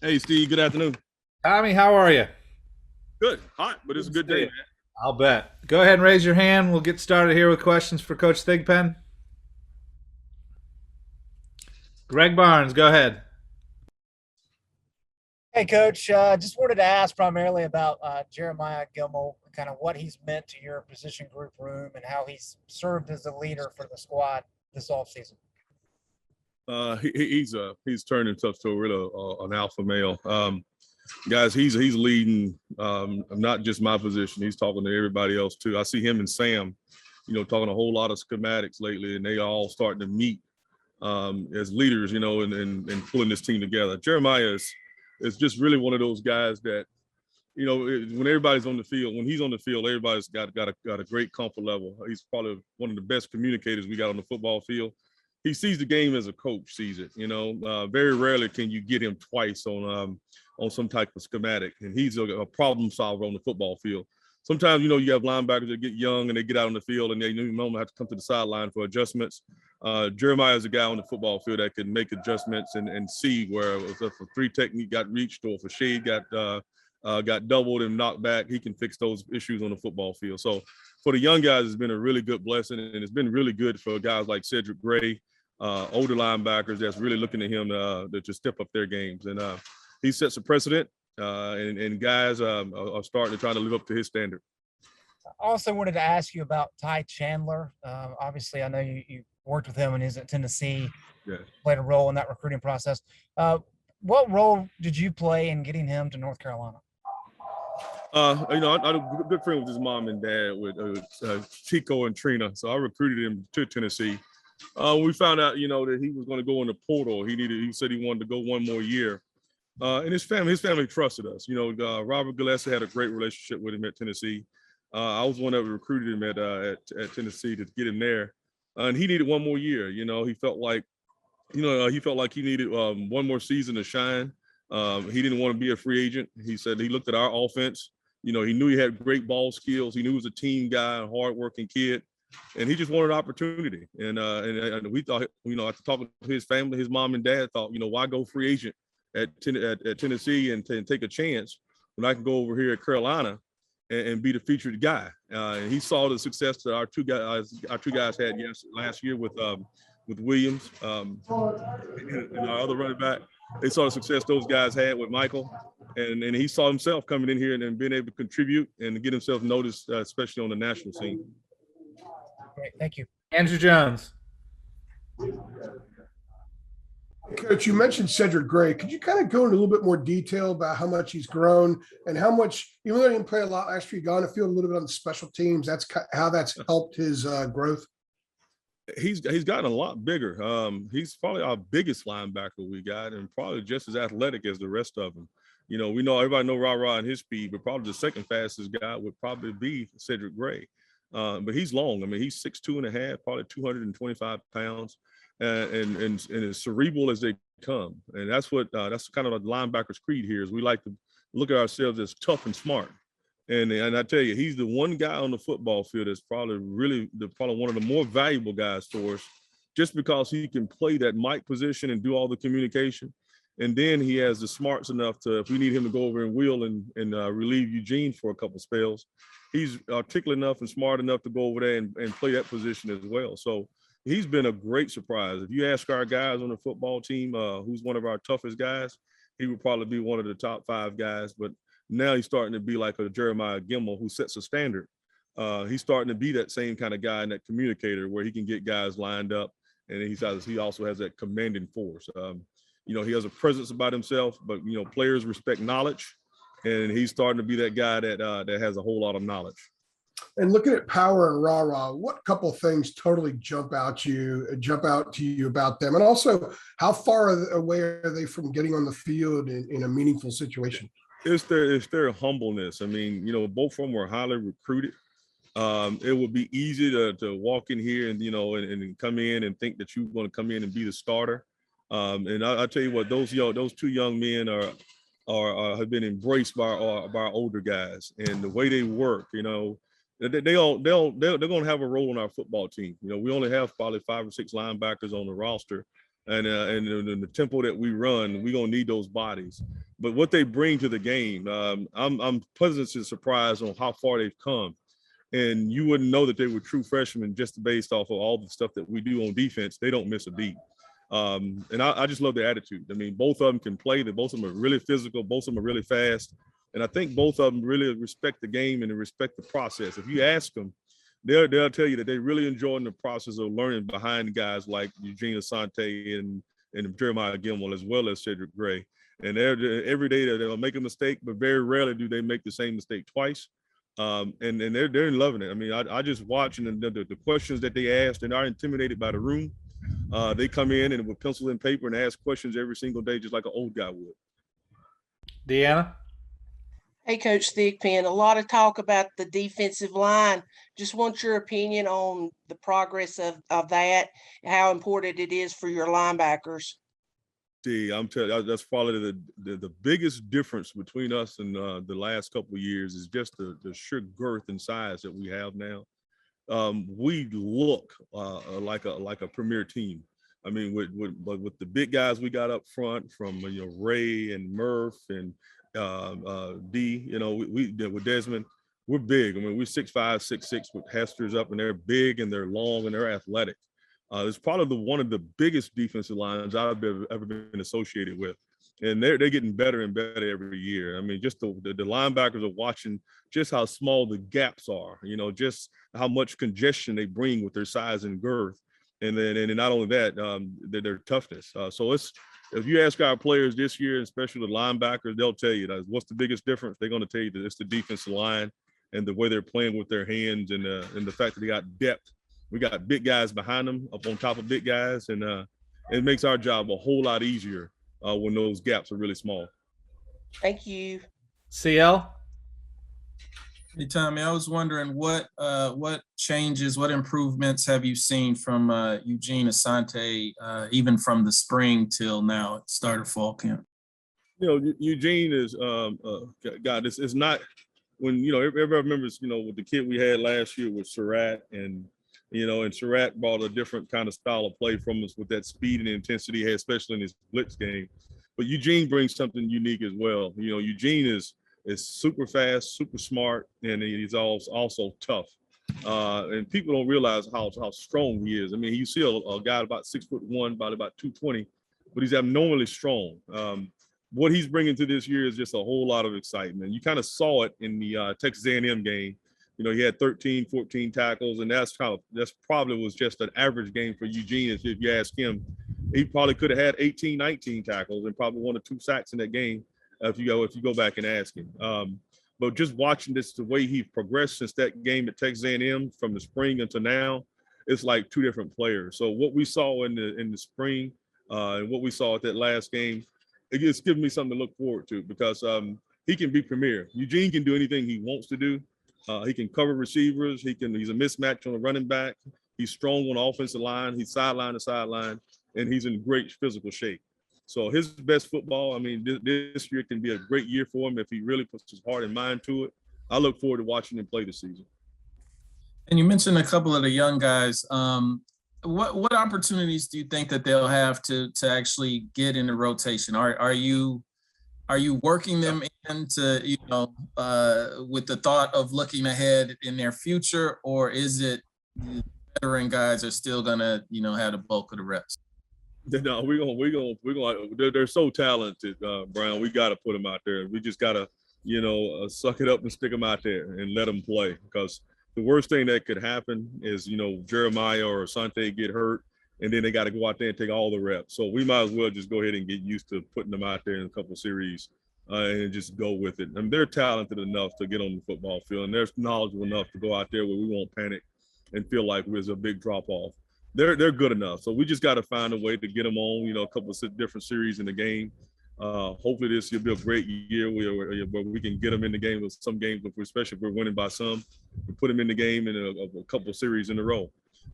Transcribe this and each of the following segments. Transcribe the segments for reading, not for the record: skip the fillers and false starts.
Hey, Steve. Good afternoon. Tommy, how are you? Good. Hot, but it's a Good to good see day, you. man. I'll bet. Go ahead and raise your hand. We'll get started here with questions for Coach Thigpen. Greg Barnes, go ahead. Hey, Coach. Just wanted to ask primarily about Jeremiah Gilmour, kind of what he's meant to your position group room and how he's served as a leader for the squad this offseason. He's turned himself to a real an alpha male. Guys, he's leading not just my position. He's talking to everybody else too. I see him and Sam, talking a whole lot of schematics lately, and they all starting to meet as leaders, and pulling this team together. Jeremiah is just really one of those guys that, when everybody's on the field, when he's on the field, everybody's got a great comfort level. He's probably one of the best communicators we got on the football field. He sees the game as a coach sees it. Very rarely can you get him twice on some type of schematic, and he's a problem solver on the football field. Sometimes you have linebackers that get young and they get out on the field and they normally have to come to the sideline for adjustments. Jeremiah is a guy on the football field that can make adjustments and see where if a three technique got reached or if a shade got doubled and knocked back, he can fix those issues on the football field. So for the young guys, it's been a really good blessing, and it's been really good for guys like Cedric Gray, older linebackers that's really looking at him to step up their games. And he sets a precedent, and guys are starting to try to live up to his standard. I also wanted to ask you about Ty Chandler. Obviously, I know you worked with him when he was at Tennessee, Yeah. played a role in that recruiting process. What role did you play in getting him to North Carolina? I'm a good friend with his mom and dad with Chico and Trina. So I recruited him to Tennessee. We found out, that he was going to go in the portal. He said he wanted to go one more year. And his family trusted us. Robert Gillespie had a great relationship with him at Tennessee. I was one that recruited him at Tennessee to get him there. And he needed one more year. He felt like he needed one more season to shine. He didn't want to be a free agent. He said he looked at our offense. He knew he had great ball skills. He knew he was a team guy, a hardworking kid, and he just wanted opportunity. And we thought, after talking to his family, his mom and dad thought, why go free agent at Tennessee and take a chance when I can go over here at Carolina and be the featured guy. And he saw the success that our two guys had last year with Williams and our other running back. They saw the success those guys had with Michael, and he saw himself coming in here and being able to contribute and get himself noticed, especially on the national scene. Great, thank you. Andrew Jones. Coach, you mentioned Cedric Gray. Could you kind of go into a little bit more detail about how much he's grown and how much, even though he didn't play a lot last year, he got on the field a little bit on the special teams. That's how that's helped his growth. He's gotten a lot bigger. He's probably our biggest linebacker we got, and probably just as athletic as the rest of them. We know everybody know RaRa and his speed, but probably the second fastest guy would probably be Cedric Gray. But he's long. I mean, he's 6'2.5", probably 225 pounds, and as cerebral as they come. And that's kind of a linebacker's creed here is we like to look at ourselves as tough and smart. And I tell you, he's the one guy on the football field that's probably one of the more valuable guys for us, just because he can play that Mike position and do all the communication. And then he has the smarts enough to, if we need him to go over and wheel and relieve Eugene for a couple spells, he's articulate enough and smart enough to go over there and play that position as well. So he's been a great surprise. If you ask our guys on the football team who's one of our toughest guys, he would probably be one of the top 5 guys. But now he's starting to be like a Jeremiah Gilmour who sets a standard. He's starting to be that same kind of guy and that communicator where he can get guys lined up, and he also has that commanding force. He has a presence about himself, but players respect knowledge, and he's starting to be that guy that has a whole lot of knowledge. And looking at Power and RaRa, what couple of things totally jump out to you about them? And also, how far away are they from getting on the field in a meaningful situation? It's their humbleness. I mean, both of them were highly recruited. It would be easy to walk in here and come in and think that you're going to come in and be the starter. And I tell you what, those two young men have been embraced by our older guys, and the way they work, they're going to have a role on our football team. We only have probably 5 or 6 linebackers on the roster, and in the tempo that we run, we're gonna need those bodies. But what they bring to the game, I'm pleasantly surprised on how far they've come. And you wouldn't know that they were true freshmen just based off of all the stuff that we do on defense. They don't miss a beat. And I just love their attitude. I mean, both of them can play. Both of them are really physical. Both of them are really fast. And I think both of them really respect the game and they respect the process. If you ask them, they'll tell you that they really enjoying the process of learning behind guys like Eugene Asante and Jeremiah Gilmour, as well as Cedric Gray. And every day they'll make a mistake, but very rarely do they make the same mistake twice. And they're loving it. I mean, I just watch, and the questions that they ask, they're not intimidated by the room. They come in and with pencil and paper and ask questions every single day, just like an old guy would. Deanna? Hey, Coach Thigpen, a lot of talk about the defensive line. Just want your opinion on the progress of that, how important it is for your linebackers. See, I'm telling you, that's probably the biggest difference between us and the last couple of years is just the sheer girth and size that we have now. We look like a premier team. I mean, with the big guys we got up front from Ray and Murph and D, we with Desmond, we're big. I mean, we're 6'5", 6'6" with Hester's up, and they're big and they're long and they're athletic. It's probably one of the biggest defensive lines I've ever been associated with. And they're getting better and better every year. I mean, just the linebackers are watching just how small the gaps are, just how much congestion they bring with their size and girth. And then not only that, their toughness. So if you ask our players this year, especially the linebackers, they'll tell you that what's the biggest difference. They're going to tell you that it's the defensive line and the way they're playing with their hands and the fact that they got depth. We got big guys behind them up on top of big guys, and it makes our job a whole lot easier when those gaps are really small. Thank you. CL? Hey, Tommy, I was wondering what changes, what improvements have you seen from Eugene Asante, even from the spring till now at start of fall camp? Eugene is God. It's not when everybody remembers with the kid we had last year with Surratt and Surratt brought a different kind of style of play from us with that speed and intensity he had, especially in his blitz game. But Eugene brings something unique as well. Eugene is super fast, super smart, and he's also tough. And people don't realize how strong he is. I mean, you see a guy about 6'1", about 220, but he's abnormally strong. What he's bringing to this year is just a whole lot of excitement. You kind of saw it in the Texas A&M game. He had 13, 14 tackles, and that's probably was just an average game for Eugene. If you ask him, he probably could have had 18, 19 tackles and probably 1 or 2 sacks in that game if you go back and ask him. But just watching the way he progressed since that game at Texas A&M from the spring until now, it's like 2 different players. So what we saw in the spring and what we saw at that last game, it's giving me something to look forward to because he can be premier. Eugene can do anything he wants to do. He can cover receivers. He's a mismatch on a running back. He's strong on the offensive line. He's sideline to sideline, and he's in great physical shape. So his best football, I mean, this year can be a great year for him if he really puts his heart and mind to it. I look forward to watching him play this season. And you mentioned a couple of the young guys. What opportunities do you think that they'll have to actually get in the rotation? Are you working them into, with the thought of looking ahead in their future, or is it the veteran guys are still gonna, have the bulk of the reps? No, we're gonna. They're so talented, Brown. We got to put them out there. We just gotta, suck it up and stick them out there and let them play. Because the worst thing that could happen is, Jeremiah or Asante get hurt, and then they got to go out there and take all the reps. So we might as well just go ahead and get used to putting them out there in a couple of series and just go with it. I mean, they're talented enough to get on the football field, and they're knowledgeable enough to go out there where we won't panic and feel like there's a big drop off. They're good enough. So we just got to find a way to get them on, a couple of different series in the game. Hopefully this will be a great year where we can get them in the game with some games, especially if we're winning by some, we put them in the game in a couple of series in a row.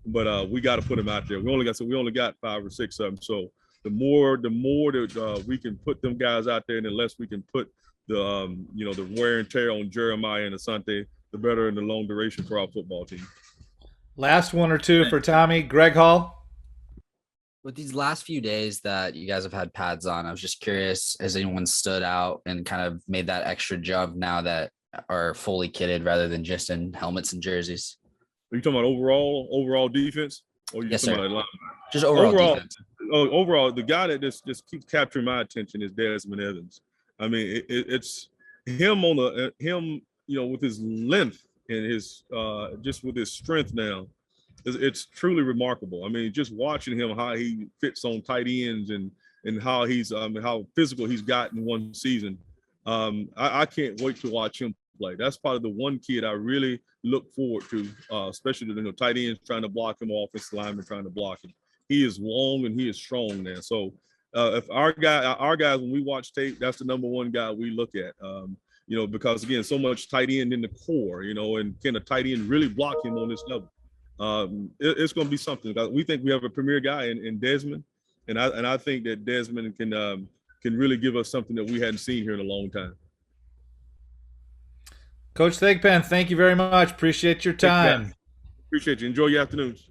But we got to put them out there. We only got 5 or 6 of them. So the more that we can put them guys out there, and the less we can put the wear and tear on Jeremiah and Asante, the better in the long duration for our football team. Last one or two for Tommy. Greg Hall. With these last few days that you guys have had pads on, I was just curious, has anyone stood out and kind of made that extra jump now that are fully kitted rather than just in helmets and jerseys? Are you talking about overall defense? Or you Yes, talking sir. about Just overall defense. overall, the guy that just keeps capturing my attention is Desmond Evans. I mean, it's him with his length and his just with his strength now. It's truly remarkable. I mean, just watching him, how he fits on tight ends and how he's how physical he's gotten one season. I can't wait to watch him play. That's probably the one kid I really look forward to, especially the tight ends trying to block him, offensive linemen trying to block him. He is long and he is strong now. So if our guys, when we watch tape, that's the number one guy we look at. Because again, so much tight end in the core, and can a tight end really block him on this level? It's going to be something. We think we have a premier guy in Desmond, and I think that Desmond can really give us something that we hadn't seen here in a long time. Coach Thigpen, thank you very much. Appreciate your time. Appreciate you. Enjoy your afternoons.